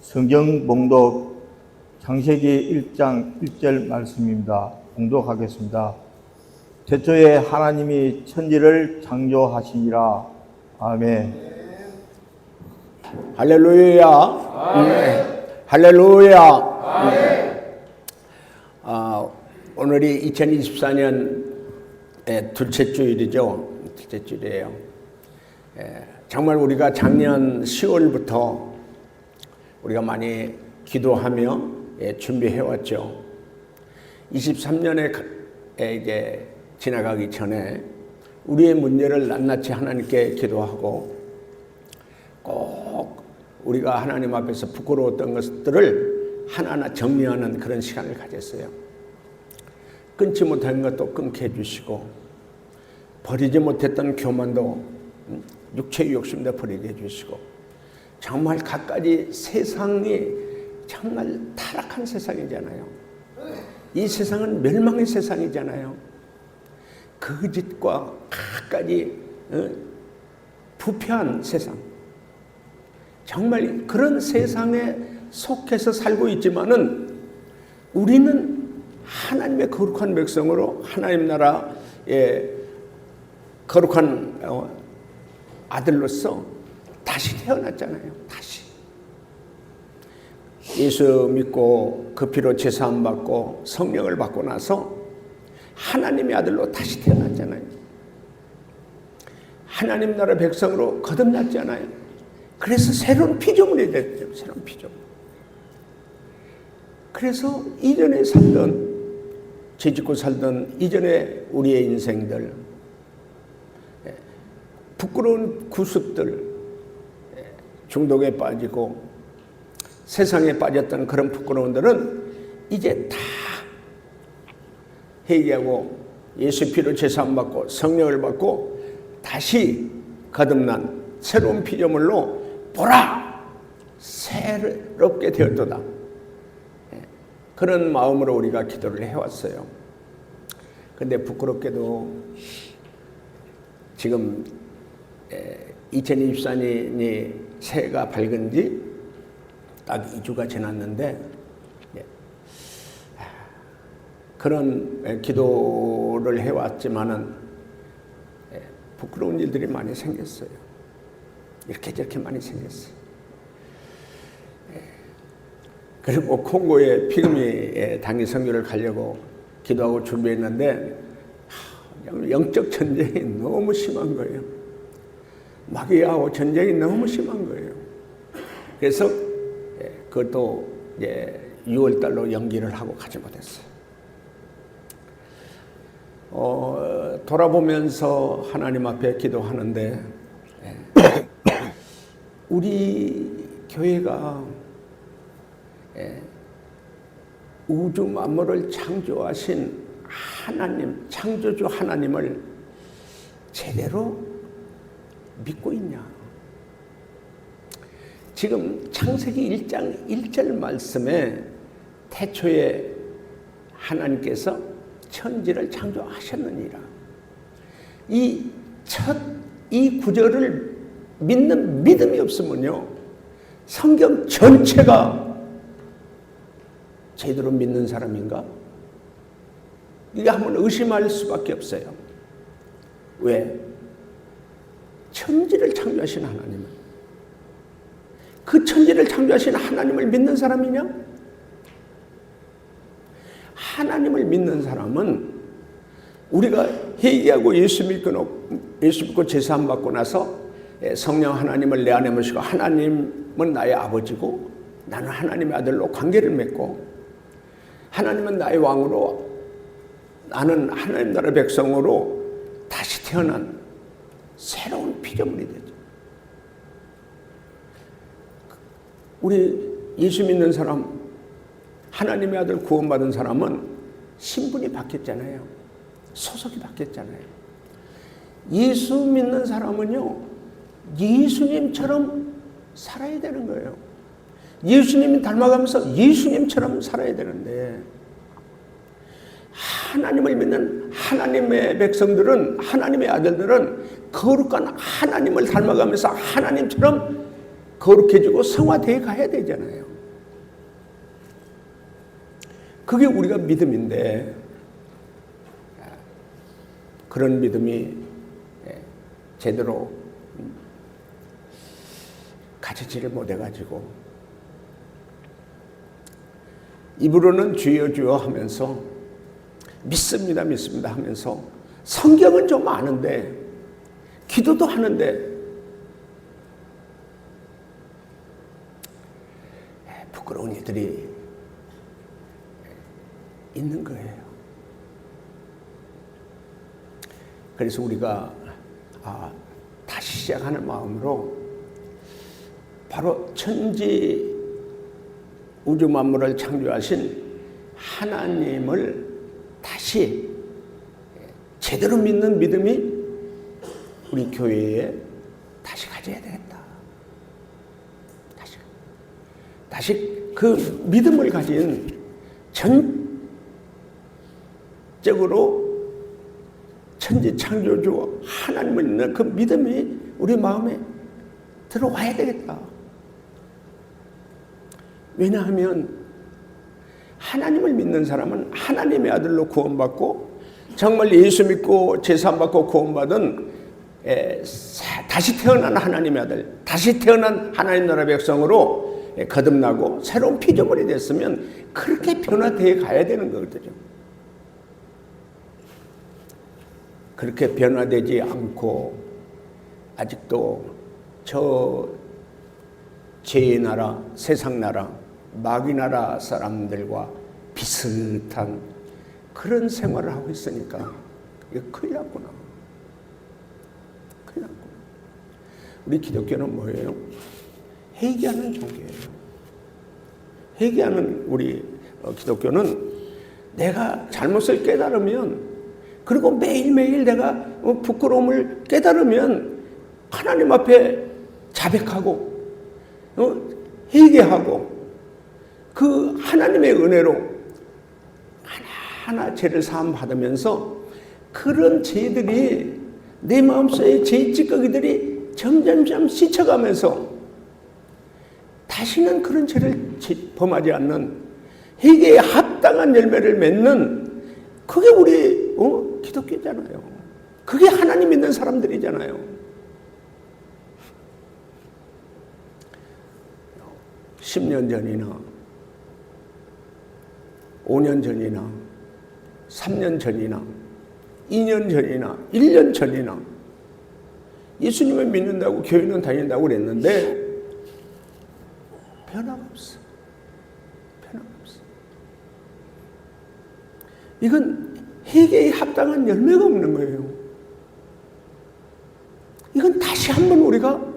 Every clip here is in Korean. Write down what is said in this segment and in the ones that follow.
성경 봉독 창세기 1장 1절 말씀입니다. 봉독하겠습니다. 태초에 하나님이 천지를 창조하시니라. 아멘. 할렐루야. 아멘. 할렐루야. 아멘. 오늘이 2024년 둘째 주일이죠. 둘째 주일이에요. 정말 우리가 작년 10월부터 우리가 많이 기도하며 준비해왔죠. 23년에 이제 지나가기 전에 우리의 문제를 낱낱이 하나님께 기도하고 꼭 우리가 하나님 앞에서 부끄러웠던 것들을 하나하나 정리하는 그런 시간을 가졌어요. 끊지 못한 것도 끊게 해주시고 버리지 못했던 교만도 육체의 욕심도 버리게 해주시고 정말 갖가지 세상이 정말 타락한 세상이잖아요. 이 세상은 멸망의 세상이잖아요. 거짓과 갖가지 부패한 세상. 정말 그런 세상에 속해서 살고 있지만은 우리는 하나님의 거룩한 백성으로 하나님 나라의 거룩한 아들로서 다시 태어났잖아요. 다시 예수 믿고 그 피로 제사함 받고 성령을 받고 나서 하나님의 아들로 다시 태어났잖아요. 하나님 나라 백성으로 거듭났잖아요. 그래서 새로운 피조물이 됐죠. 새로운 피조물. 그래서 이전에 살던 죄짓고 살던 이전에 우리의 인생들, 부끄러운 구습들, 중독에 빠지고 세상에 빠졌던 그런 부끄러움들은 이제 다 회개하고 예수 피로 제사함 받고 성령을 받고 다시 거듭난 새로운 피조물로 보라! 새롭게 되었도다. 그런 마음으로 우리가 기도를 해왔어요. 근데 부끄럽게도 지금 2024년이 새해가 밝은 지 딱 2주가 지났는데 그런 기도를 해왔지만은 부끄러운 일들이 많이 생겼어요. 이렇게 저렇게 많이 생겼어요. 그리고 콩고에 피그미 당일 선교를 가려고 기도하고 준비했는데 영적 전쟁이 너무 심한 거예요. 마귀하고 전쟁이 너무 심한 거예요. 그래서 그것도 이제 6월 달로 연기를 하고 가지 못했어요. 돌아보면서 하나님 앞에 기도하는데 우리 교회가 우주 만물을 창조하신 하나님, 창조주 하나님을 제대로 믿고 있냐? 지금 창세기 1장 1절 말씀에 태초에 하나님께서 천지를 창조하셨느니라. 이 구절을 믿는 믿음이 없으면요, 성경 전체가 제대로 믿는 사람인가? 이게 한번 의심할 수밖에 없어요. 왜? 천지를 창조하신 하나님은, 그 천지를 창조하신 하나님을 믿는 사람이냐? 하나님을 믿는 사람은 우리가 회개하고 예수 믿고 제사함 받고 나서 성령 하나님을 내 안에 모시고 하나님은 나의 아버지고 나는 하나님의 아들로 관계를 맺고 하나님은 나의 왕으로 나는 하나님 나라 백성으로 다시 태어난 새로운 피조물이 되죠. 우리 예수 믿는 사람, 하나님의 아들 구원받은 사람은 신분이 바뀌었잖아요. 소속이 바뀌었잖아요. 예수 믿는 사람은요, 예수님처럼 살아야 되는 거예요. 예수님이 닮아가면서 예수님처럼 살아야 되는데, 하나님을 믿는 하나님의 백성들은, 하나님의 아들들은 거룩한 하나님을 닮아가면서 하나님처럼 거룩해지고 성화되어 가야 되잖아요. 그게 우리가 믿음인데 그런 믿음이 제대로 가지지를 못해가지고 입으로는 주여 주여 하면서 믿습니다 믿습니다 하면서 성경은 좀 아는데 기도도 하는데 부끄러운 이들이 있는 거예요. 그래서 우리가 다시 시작하는 마음으로 바로 천지 우주 만물을 창조하신 하나님을 다시 제대로 믿는 믿음이 우리 교회에 다시 가져야 되겠다. 다시 그 믿음을 가진 전적으로 천지 창조주 하나님을 믿는 그 믿음이 우리 마음에 들어와야 되겠다. 왜냐하면 하나님을 믿는 사람은 하나님의 아들로 구원받고 정말 예수 믿고 제사받고 구원받은 다시 태어난 하나님의 아들, 다시 태어난 하나님 나라 백성으로 거듭나고 새로운 피조물이 됐으면 그렇게 변화되어 가야 되는 거거든요. 그렇게 변화되지 않고 아직도 저 죄의 나라, 세상 나라, 마귀 나라 사람들과 비슷한 그런 생활을 하고 있으니까 이거 큰일 났구나. 큰일 났구나. 우리 기독교는 뭐예요? 회개하는 종교예요. 회개하는 우리 기독교는 내가 잘못을 깨달으면 그리고 매일매일 내가 부끄러움을 깨달으면 하나님 앞에 자백하고 회개하고 그 하나님의 은혜로 하나하나 죄를 사함 받으면서 그런 죄들이 내 마음속에 죄 찌꺼기들이 점점점 씻혀가면서 다시는 그런 죄를 범하지 않는 회개에 합당한 열매를 맺는 그게 우리 기독교잖아요. 그게 하나님 믿는 사람들이잖아요. 10년 전이나 5년 전이나 3년 전이나 2년 전이나 1년 전이나 예수님을 믿는다고 교회는 다닌다고 그랬는데 변화가 없어. 변화가 없어. 이건 회개에 합당한 열매가 없는 거예요. 이건 다시 한번 우리가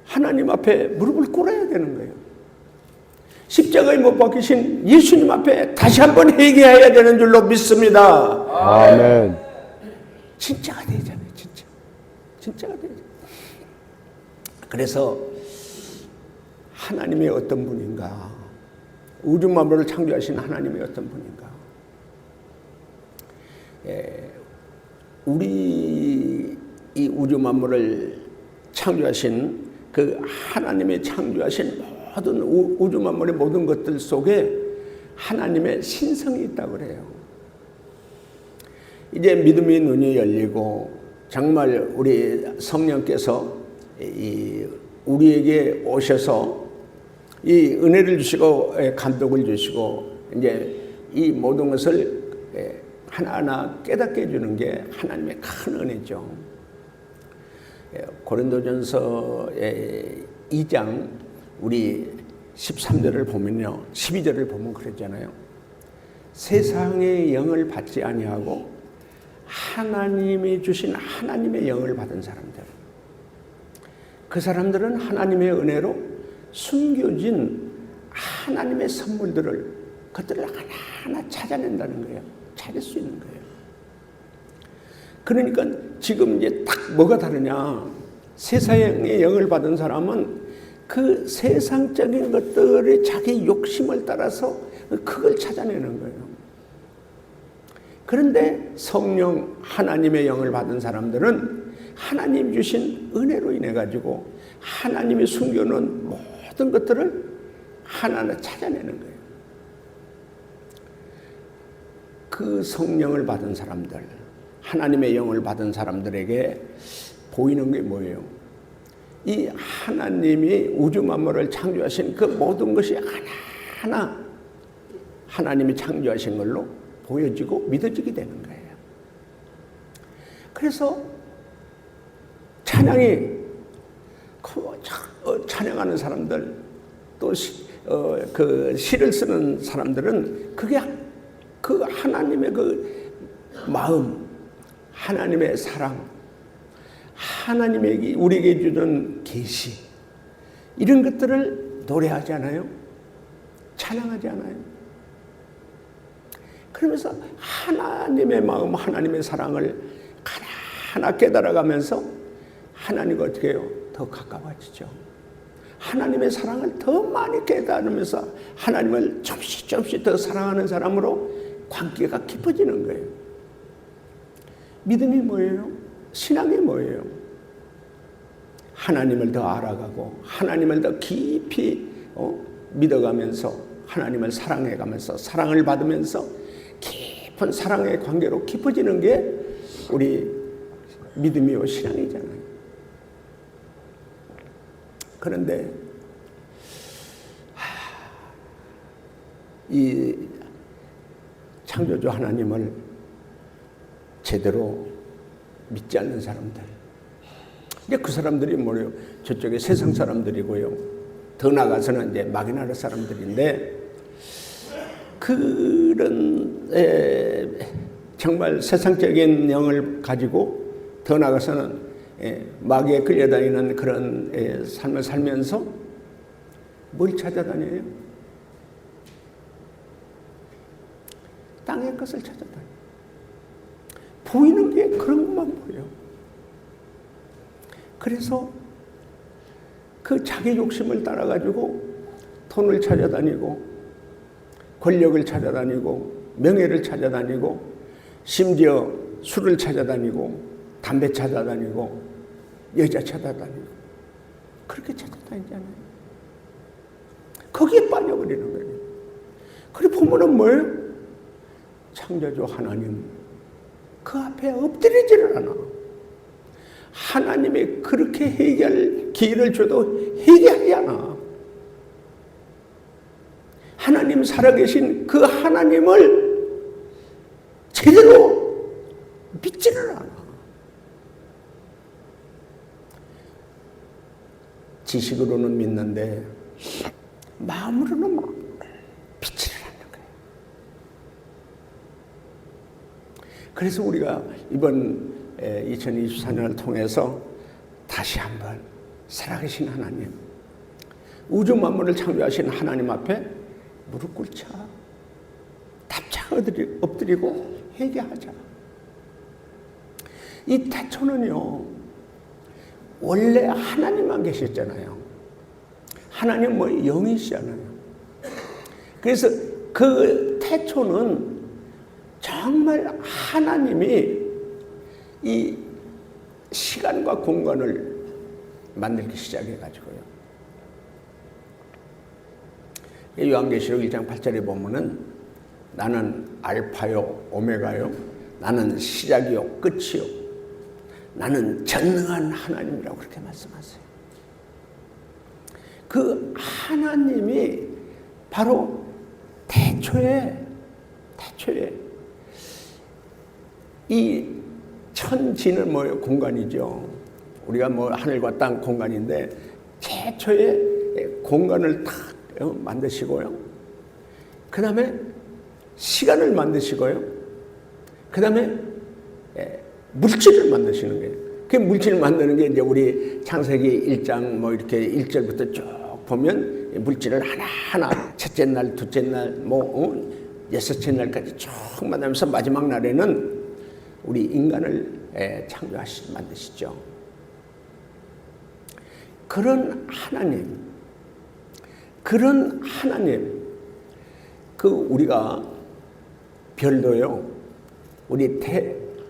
하나님 앞에 무릎을 꿇어야 되는 거예요. 십자가에 못 박히신 예수님 앞에 다시 한번 회개해야 되는 줄로 믿습니다. 아멘. 진짜가 되잖아요. 진짜. 진짜가 되잖아요. 그래서 하나님의 어떤 분인가, 우주 만물을 창조하신 하나님의 어떤 분인가, 우리 이 우주 만물을 창조하신 그 하나님의 창조하신 모든 우주 만물의 모든 것들 속에 하나님의 신성이 있다고 그래요. 이제 믿음의 눈이 열리고 정말 우리 성령께서 우리에게 오셔서 이 은혜를 주시고 감독을 주시고 이제 이 모든 것을 하나하나 깨닫게 해주는 게 하나님의 큰 은혜죠. 고린도전서 2장 우리 13절을 보면요, 12절을 보면 그랬잖아요. 세상의 영을 받지 아니하고 하나님이 주신 하나님의 영을 받은 사람들, 그 사람들은 하나님의 은혜로 숨겨진 하나님의 선물들을 그것들을 하나하나 찾아낸다는 거예요. 찾을 수 있는 거예요. 그러니까 지금 이제 딱 뭐가 다르냐, 세상의 영을 받은 사람은 그 세상적인 것들의 자기 욕심을 따라서 그걸 찾아내는 거예요. 그런데 성령 하나님의 영을 받은 사람들은 하나님 주신 은혜로 인해 가지고 하나님이 숨겨놓은 모든 것들을 하나하나 찾아내는 거예요. 그 성령을 받은 사람들, 하나님의 영을 받은 사람들에게 보이는 게 뭐예요? 이 하나님이 우주 만물을 창조하신 그 모든 것이 하나하나 하나님이 창조하신 걸로 보여지고 믿어지게 되는 거예요. 그래서 찬양이 찬양하는 사람들, 또 그 시를 쓰는 사람들은 그게 그 하나님의 그 마음, 하나님의 사랑, 하나님의 우리에게 주는 계시, 이런 것들을 노래하지 않아요? 찬양하지 않아요? 그러면서 하나님의 마음, 하나님의 사랑을 하나하나 깨달아가면서 하나님과 어떻게 해요? 더 가까워지죠. 하나님의 사랑을 더 많이 깨달으면서 하나님을 조금씩 더 사랑하는 사람으로 관계가 깊어지는 거예요. 믿음이 뭐예요? 신앙이 뭐예요? 하나님을 더 알아가고 하나님을 더 깊이 믿어가면서 하나님을 사랑해가면서 사랑을 받으면서 깊은 사랑의 관계로 깊어지는 게 우리 믿음이요 신앙이잖아요. 그런데 이 창조주 하나님을 제대로 믿지 않는 사람들, 이제 그 사람들이 뭐래요? 저쪽에 세상 사람들이고요. 더 나가서는 이제 마귀나라 사람들인데, 그런 정말 세상적인 영을 가지고 더 나가서는 마귀에 끌려다니는 그런 삶을 살면서 뭘 찾아다녀요? 땅의 것을 찾아다녀요. 보이는 게 그런 것만 보여요. 그래서 그 자기 욕심을 따라가지고 돈을 찾아다니고 권력을 찾아다니고 명예를 찾아다니고 심지어 술을 찾아다니고 담배 찾아다니고 여자 찾아다니고 그렇게 찾아다니잖아요. 거기에 빠져버리는 거예요. 그리고 보면은 뭐예요? 창조주 하나님 그 앞에 엎드리지를 않아. 하나님이 그렇게 회개할 기회를 줘도 회개하지 않아. 하나님 살아계신 그 하나님을 제대로 믿지를 않아. 지식으로는 믿는데 마음으로는 믿지를 않는 거예요. 그래서 우리가 이번 2024년을 통해서 다시 한번 살아계신 하나님, 우주 만물을 창조하신 하나님 앞에 무릎 꿇자. 답장 엎드리고 회개하자. 이 태초는요, 원래 하나님만 계셨잖아요. 하나님 뭐 영이시잖아요. 그래서 그 태초는 정말 하나님이 이 시간과 공간을 만들기 시작해가지고요. 요한계시록 1장 8절에 보면은 나는 알파요 오메가요, 나는 시작이요 끝이요, 나는 전능한 하나님이라고 그렇게 말씀하세요. 그 하나님이 바로 태초에 이 천지는 뭐예요? 공간이죠. 우리가 뭐 하늘과 땅 공간인데 최초에 공간을 딱 만드시고요. 그 다음에 시간을 만드시고요. 그 다음에 물질을 만드시는 거예요. 그 물질을 만드는 게 이제 우리 창세기 1장 뭐 이렇게 1절부터 쭉 보면 물질을 하나하나 첫째 날, 둘째 날, 여섯째 날까지 쭉 만나면서 마지막 날에는 우리 인간을 만드시죠. 그런 하나님, 그 우리가 별도요, 우리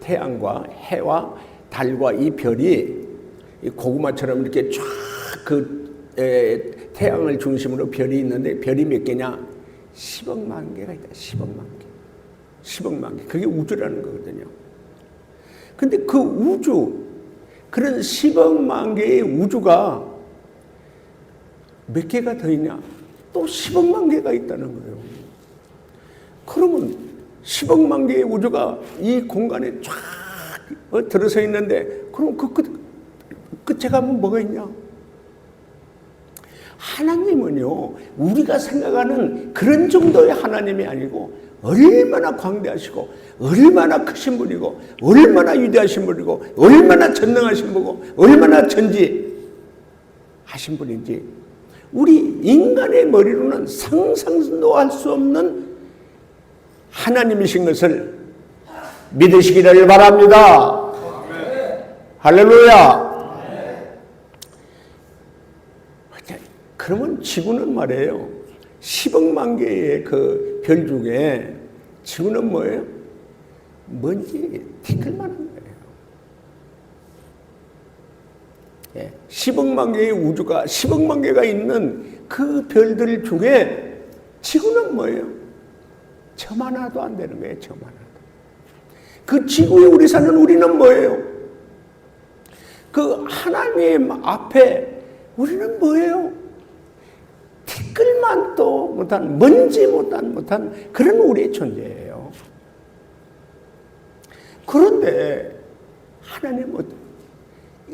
태양과 해와 달과 이 별이 이 고구마처럼 이렇게 쫙 태양을 중심으로 별이 있는데 별이 몇 개냐? 10억만 개가 있다. 10억만 개. 10억만 개. 그게 우주라는 거거든요. 근데 그 우주, 그런 10억만 개의 우주가 몇 개가 더 있냐? 또 10억만 개가 있다는 거예요. 그러면 10억만 개의 우주가 이 공간에 쫙 들어서 있는데, 그럼 그 끝에 가면 뭐가 있냐? 하나님은요, 우리가 생각하는 그런 정도의 하나님이 아니고 얼마나 광대하시고 얼마나 크신 분이고 얼마나 위대하신 분이고 얼마나 전능하신 분이고 얼마나 전지하신 분인지 우리 인간의 머리로는 상상도 할 수 없는 하나님이신 것을 믿으시기를 바랍니다. 할렐루야. 그러면 지구는 말이에요, 10억만 개의 그 별 중에 지구는 뭐예요? 먼지 티끌만한 거예요. 예, 10억만 개의 우주가 10억만 개가 있는 그 별들 중에 지구는 뭐예요? 점 하나도 안 되는 거예요. 점 하나도. 그 지구에 우리 사는 우리는 뭐예요? 그 하나님 앞에 우리는 뭐예요? 티끌만도 못한, 먼지 못한 그런 우리의 존재예요. 그런데 하나님은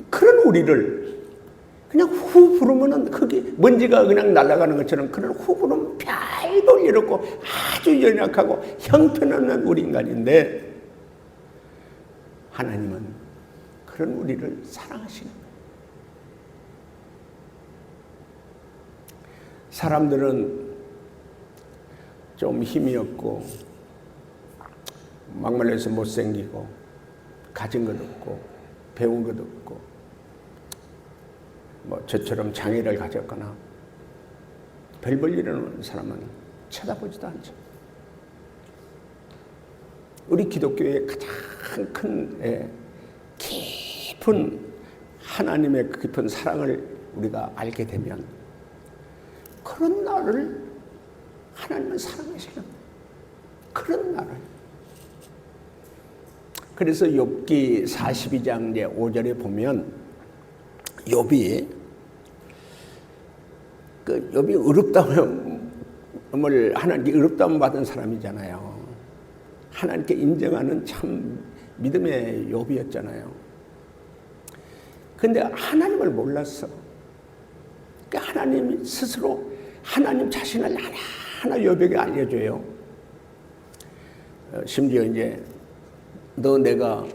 그런 우리를 그냥 후 부르면은 거기 먼지가 그냥 날아가는 것처럼 그런 후 부르면 별도 이렇고 아주 연약하고 형편없는 우리 인간인데, 하나님은 그런 우리를 사랑하시는 거예요. 사람들은 좀 힘이 없고 막말해서 못생기고 가진 것 없고 배운 것 없고 뭐 저처럼 장애를 가졌거나 별 볼 일 없는 사람은 쳐다보지도 않죠. 우리 기독교의 가장 큰 깊은 하나님의 깊은 사랑을 우리가 알게 되면 그런 나를 하나님은 사랑하시는 거예요. 그런 나를. 그래서 욥기 42장 5절에 보면 욥이 의롭다움을 하나님께 의롭다움 받은 사람이잖아요. 하나님께 인정하는 참 믿음의 욥이었잖아요. 근데 하나님을 몰랐어. 그러니까 하나님 스스로 하나님 자신을 하나하나 욥에게 알려줘요. 심지어 이제 너 내가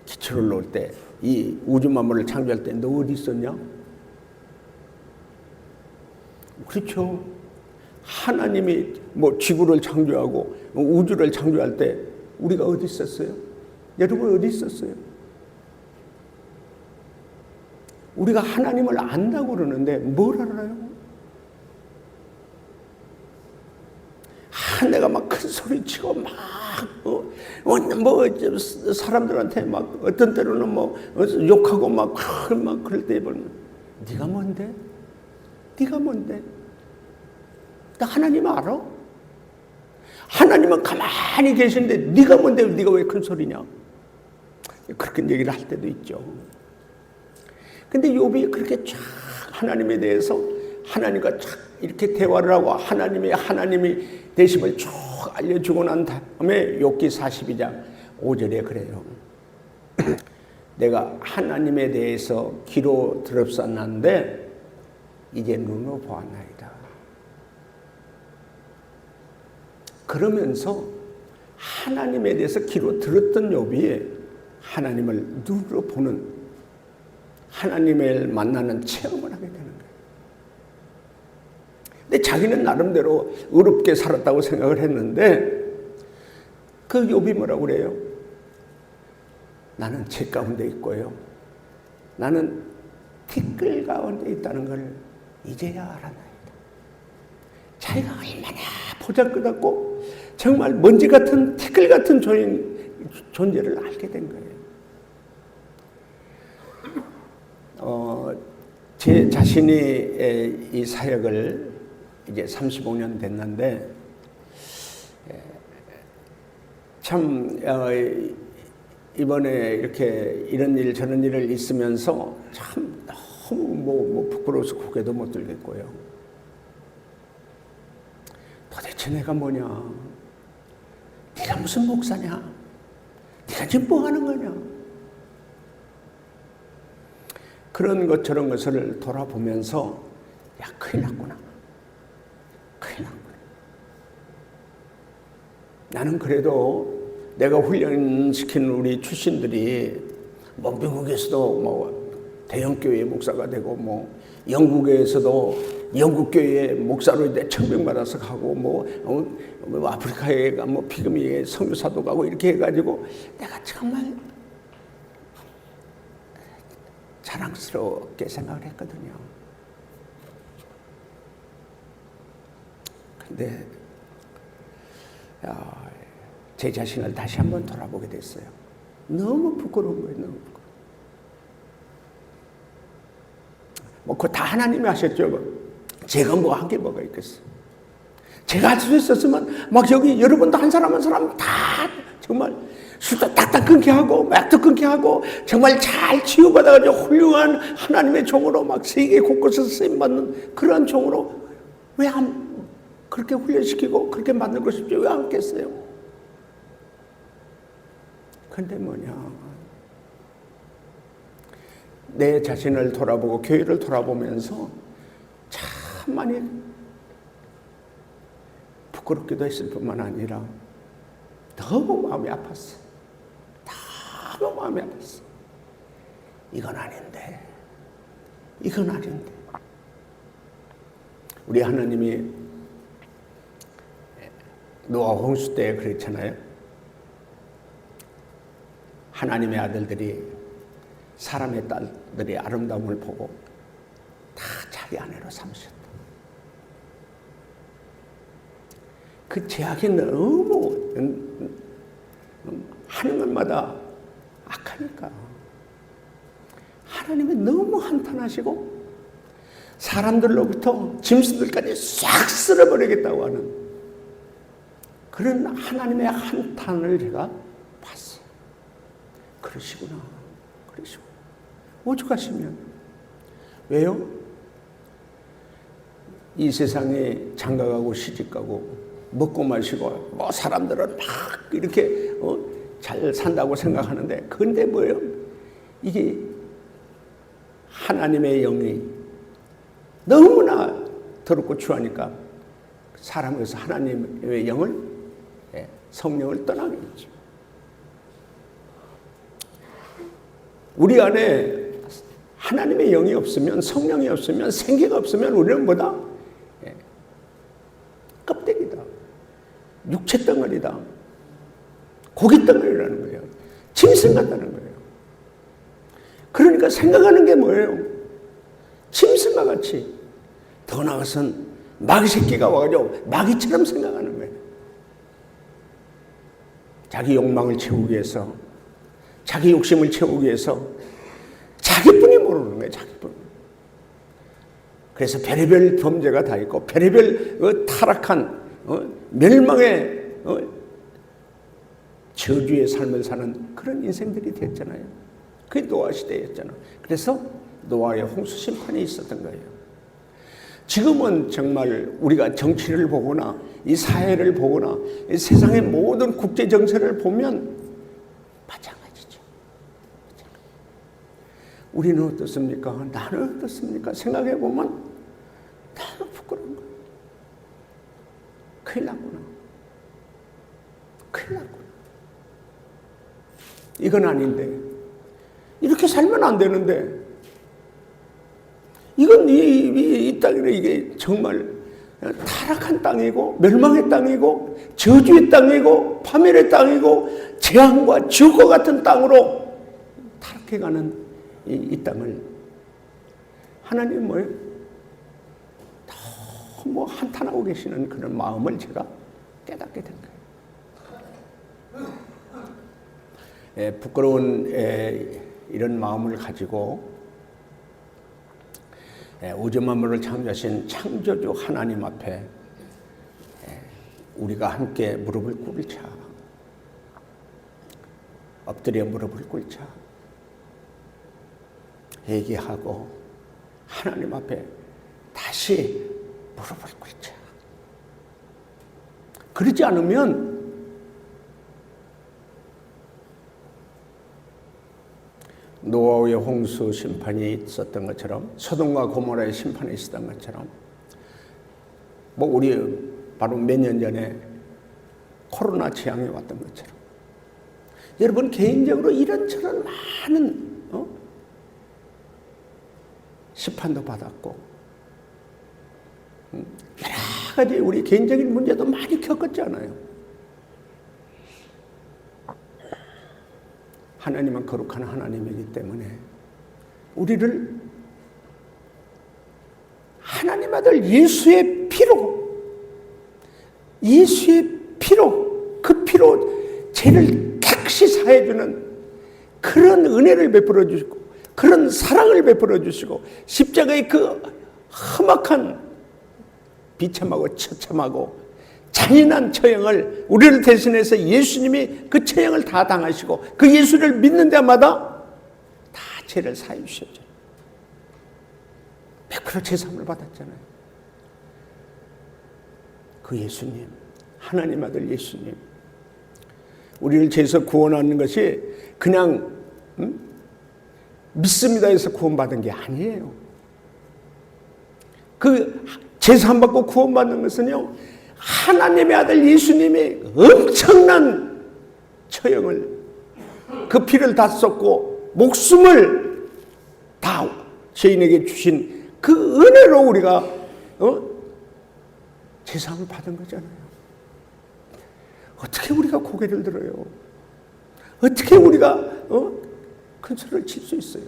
기초를 놓을 때, 이 우주 만물을 창조할 때 너 어디 있었냐? 그렇죠. 하나님이 뭐 지구를 창조하고 우주를 창조할 때 우리가 어디 있었어요? 여러분 어디 있었어요? 우리가 하나님을 안다고 그러는데 뭘 알아요? 내가 막 큰 소리 치고 막 사람들한테 막 어떤 때로는 뭐 욕하고 막 그럴 때 보면 네가 뭔데? 네가 뭔데? 나 하나님 알아? 하나님은 가만히 계신데 네가 뭔데? 네가 왜 큰 소리냐? 그렇게 얘기를 할 때도 있죠. 근데 욥이 그렇게 쫙 하나님에 대해서 하나님과 쫙 이렇게 대화를 하고 하나님이 되심을 쭉 알려주고 난 다음에 욥기 42장 5절에 그래요. 내가 하나님에 대해서 귀로 들었었는데 이제 눈으로 보았나이다. 그러면서 하나님에 대해서 귀로 들었던 욥이 하나님을 눈으로 보는, 하나님을 만나는 체험을 하게 되는 거예요. 근데 자기는 나름대로 의롭게 살았다고 생각을 했는데 그 욥이 뭐라고 그래요? 나는 죄 가운데 있고요. 나는 티끌 가운데 있다는 걸 이제야 알아나이다. 자기가 얼마나 보잘것없고 정말 먼지 같은 티끌 같은 존재를 알게 된 거예요. 제 자신이 이 사역을 이제 35년 됐는데 참 이번에 이렇게 이런 일 저런 일을 있으면서 참 너무 뭐 부끄러워서 고개도 못 들겠고요. 도대체 내가 뭐냐? 네가 무슨 목사냐? 네가 지금 뭐 하는 거냐? 그런 것 저런 것을 돌아보면서 야, 큰일 났구나. 큰일 났구나. 나는 그래도 내가 훈련시킨 우리 출신들이 뭐 미국에서도 뭐 대형교회 목사가 되고 뭐 영국에서도 영국교회 목사로 이제 청병받아서 가고 뭐 아프리카에 가 뭐 피그미에 선교사도 가고 이렇게 해가지고 내가 정말 자랑스럽게 생각을 했거든요. 근데 제 자신을 다시 한번 돌아보게 됐어요. 너무 부끄러운 거예요. 너무 부끄러워. 뭐 그거 다 하나님이 하셨죠. 제가 뭐 한 게 뭐가 있겠어요. 제가 할 수 있었으면 막 여기 여러분도 한 사람 한 사람 다 정말 술도 딱딱 끊게 하고 약도 끊게 하고 정말 잘 치유받아가지고 훌륭한 하나님의 종으로 막 세계 곳곳에서 쓰임받는 그런 종으로 왜 안 그렇게 훈련시키고 그렇게 만들고 싶죠? 왜 안 겠어요? 근데 뭐냐, 내 자신을 돌아보고 교회를 돌아보면서 참 많이 부끄럽기도 했을 뿐만 아니라 너무 마음이 아팠어. 너무 마음이 아팠어. 이건 아닌데, 이건 아닌데. 우리 하나님이 노아 홍수 때 그랬잖아요. 하나님의 아들들이 사람의 딸들의 아름다움을 보고 다 자기 아내로 삼으셨다. 그 제약이 너무 하는 것마다 악하니까 하나님이 너무 한탄하시고 사람들로부터 짐승들까지 싹 쓸어버리겠다고 하는 그런 하나님의 한탄을 제가 봤어요. 그러시구나. 그러시구나. 오죽하시면. 왜요? 이 세상에 장가가고 시집가고 먹고 마시고 뭐 사람들은 막 이렇게 잘 산다고 생각하는데 근데 뭐예요? 이게 하나님의 영이 너무나 더럽고 추하니까 사람에서 하나님의 영을 성령을 떠나게 되죠. 우리 안에 하나님의 영이 없으면 성령이 없으면 생기가 없으면 우리는 뭐다? 껍데기다. 육체 덩어리다. 고기 덩어리라는 거예요. 짐승 같다는 거예요. 그러니까 생각하는 게 뭐예요? 짐승과 같이. 더 나아가서는 마귀 새끼가 와가지고 마귀처럼 생각하는 거예요. 자기 욕망을 채우기 위해서, 자기 욕심을 채우기 위해서 자기뿐이 모르는 거예요. 자기뿐. 그래서 별의별 범죄가 다 있고 별의별 타락한 멸망의 저주의 삶을 사는 그런 인생들이 됐잖아요. 그게 노아 시대였잖아요. 그래서 노아의 홍수 심판이 있었던 거예요. 지금은 정말 우리가 정치를 보거나 이 사회를 보거나 이 세상의 모든 국제 정세를 보면 마찬가지죠. 우리는 어떻습니까? 나는 어떻습니까? 생각해 보면 너무 부끄러운 거예요. 큰일 났구나. 큰일 났구나. 이건 아닌데. 이렇게 살면 안 되는데. 이건 이 땅이 이게 정말 타락한 땅이고 멸망의 땅이고 저주의 땅이고 파멸의 땅이고 재앙과 지옥과 같은 땅으로 타락해가는 이 땅을 하나님 뭐예요? 너무 한탄하고 계시는 그런 마음을 제가 깨닫게 된 거예요. 부끄러운 이런 마음을 가지고 우주 만물을 창조하신 창조주 하나님 앞에 우리가 함께 무릎을 꿇자. 엎드려 무릎을 꿇자. 회개하고 하나님 앞에 다시 무릎을 꿇자. 그러지 않으면 노아의 홍수 심판이 있었던 것처럼, 소돔과 고모라의 심판이 있었던 것처럼, 우리 바로 몇 년 전에 코로나 재앙이 왔던 것처럼, 여러분 개인적으로 이런저런 많은 심판도 받았고, 여러 가지 우리 개인적인 문제도 많이 겪었잖아요. 하나님은 거룩한 하나님이기 때문에 우리를 하나님 아들 예수의 피로, 그 피로 죄를 깨끗이 사해주는 그런 은혜를 베풀어 주시고, 그런 사랑을 베풀어 주시고, 십자가의 그 험악한 비참하고 처참하고 잔인한 처형을 우리를 대신해서 예수님이 그 처형을 다 당하시고, 그 예수를 믿는 데마다 다 죄를 사해 주셨죠. 100% 제사함을 받았잖아요. 그 예수님, 하나님 아들 예수님, 우리를 죄에서 구원하는 것이 그냥 믿습니다 해서 구원받은 게 아니에요. 그 제사함 받고 구원받는 것은요, 하나님의 아들 예수님이 엄청난 처형을, 그 피를 다 쏟고 목숨을 다 죄인에게 주신 그 은혜로 우리가 제사함을 받은 거잖아요. 어떻게 우리가 고개를 들어요? 어떻게 우리가 큰 소리를 칠 수 있어요?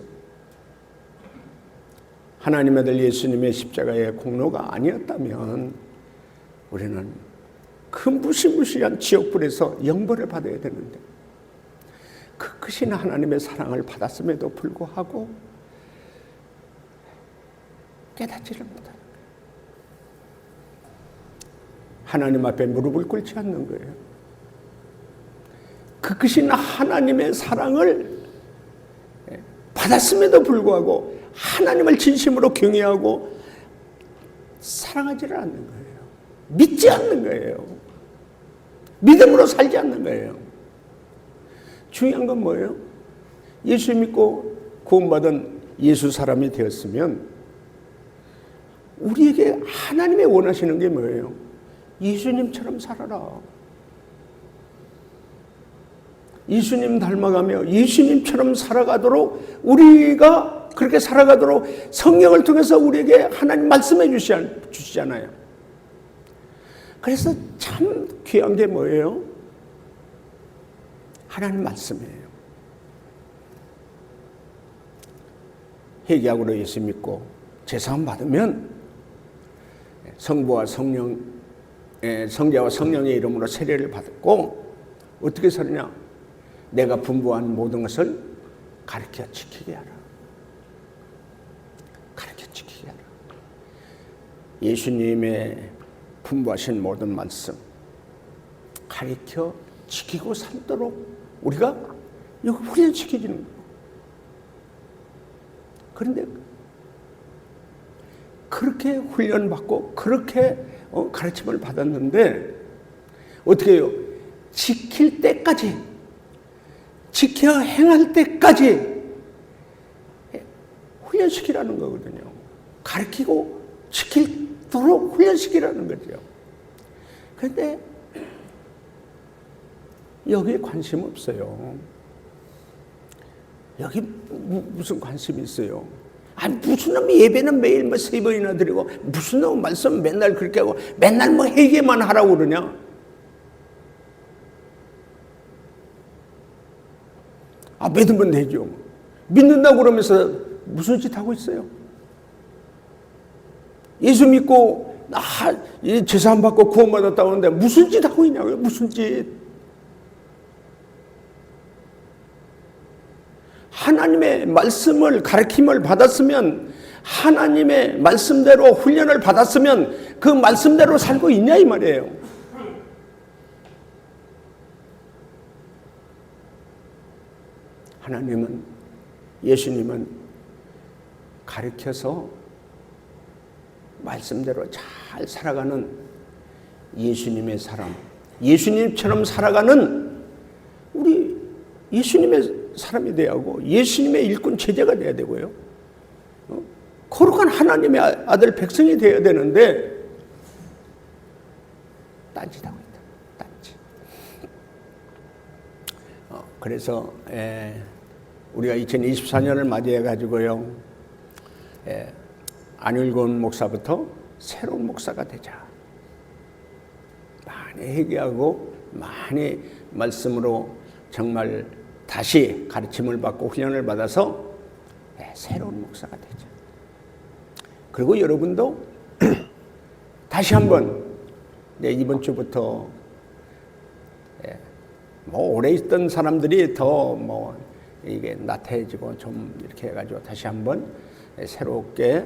하나님의 아들 예수님의 십자가의 공로가 아니었다면 우리는 그 무시무시한 지옥불에서 영벌을 받아야 되는데, 그 크신 하나님의 사랑을 받았음에도 불구하고 깨닫지를 못하는 거예요. 하나님 앞에 무릎을 꿇지 않는 거예요. 그 크신 하나님의 사랑을 받았음에도 불구하고 하나님을 진심으로 경외하고 사랑하지를 않는 거예요. 믿지 않는 거예요. 믿음으로 살지 않는 거예요. 중요한 건 뭐예요? 예수 믿고 구원받은 예수 사람이 되었으면 우리에게 하나님이 원하시는 게 뭐예요? 예수님처럼 살아라. 예수님 닮아가며 예수님처럼 살아가도록, 우리가 그렇게 살아가도록 성령을 통해서 우리에게 하나님 말씀해 주시잖아요. 그래서 참 귀한 게 뭐예요? 하나님 말씀이에요. 회개하고 예수 믿고 제사함 받으면 성부와 성자와 성령의 이름으로 세례를 받고, 어떻게 살느냐? 내가 분부한 모든 것을 가르쳐 지키게 하라. 가르쳐 지키게 하라. 예수님의 분부하신 모든 말씀 가르쳐 지키고 살도록 우리가 이거 훈련시켜주는 거예요. 그런데 그렇게 훈련받고 그렇게 가르침을 받았는데 어떻게 해요? 지킬 때까지, 지켜 행할 때까지 훈련시키라는 거거든요. 가르치고 지키도록 훈련시키라는 거죠. 그런데 여기에 관심 없어요. 여기 무슨 관심이 있어요? 아니 무슨 놈 예배는 매일 3번이나 드리고, 무슨 놈 말씀 맨날 그렇게 하고 맨날 회개만 하라고 그러냐? 믿으면 되죠. 믿는다고 그러면서 무슨 짓 하고 있어요? 예수 믿고 제사함 받고 구원받았다고 하는데 무슨 짓 하고 있냐고요? 무슨 짓? 하나님의 말씀을, 가르침을 받았으면, 하나님의 말씀대로 훈련을 받았으면 그 말씀대로 살고 있냐 이 말이에요. 예수님은 가르쳐서 말씀대로 잘 살아가는 예수님의 사람, 예수님처럼 살아가는 우리 예수님의 사람이 돼야 하고 예수님의 일꾼 제자가 돼야 되고요. 거룩한 하나님의 아들 백성이 되어야 되는데 딴짓하고 있다. 딴짓. 그래서 우리가 2024년을 맞이해 가지고요. 안일곤 목사부터 새로운 목사가 되자. 많이 회개하고 많이 말씀으로 정말 다시 가르침을 받고 훈련을 받아서 새로운 목사가 되자. 그리고 여러분도 다시 한번 이번 주부터 뭐 오래 있던 사람들이 더 뭐 이게 나태해지고 좀 이렇게 해가지고 다시 한번 새롭게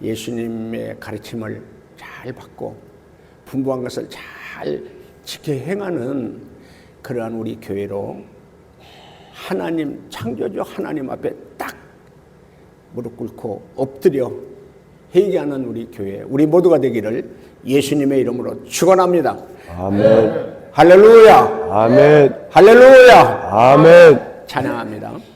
예수님의 가르침을 잘 받고 분부한 것을 잘 지켜 행하는 그러한 우리 교회로 하나님 창조주 하나님 앞에 딱 무릎 꿇고 엎드려 회개하는 우리 교회 우리 모두가 되기를 예수님의 이름으로 축원합니다. 아멘. 할렐루야. 아멘. 할렐루야. 아멘. 찬양합니다.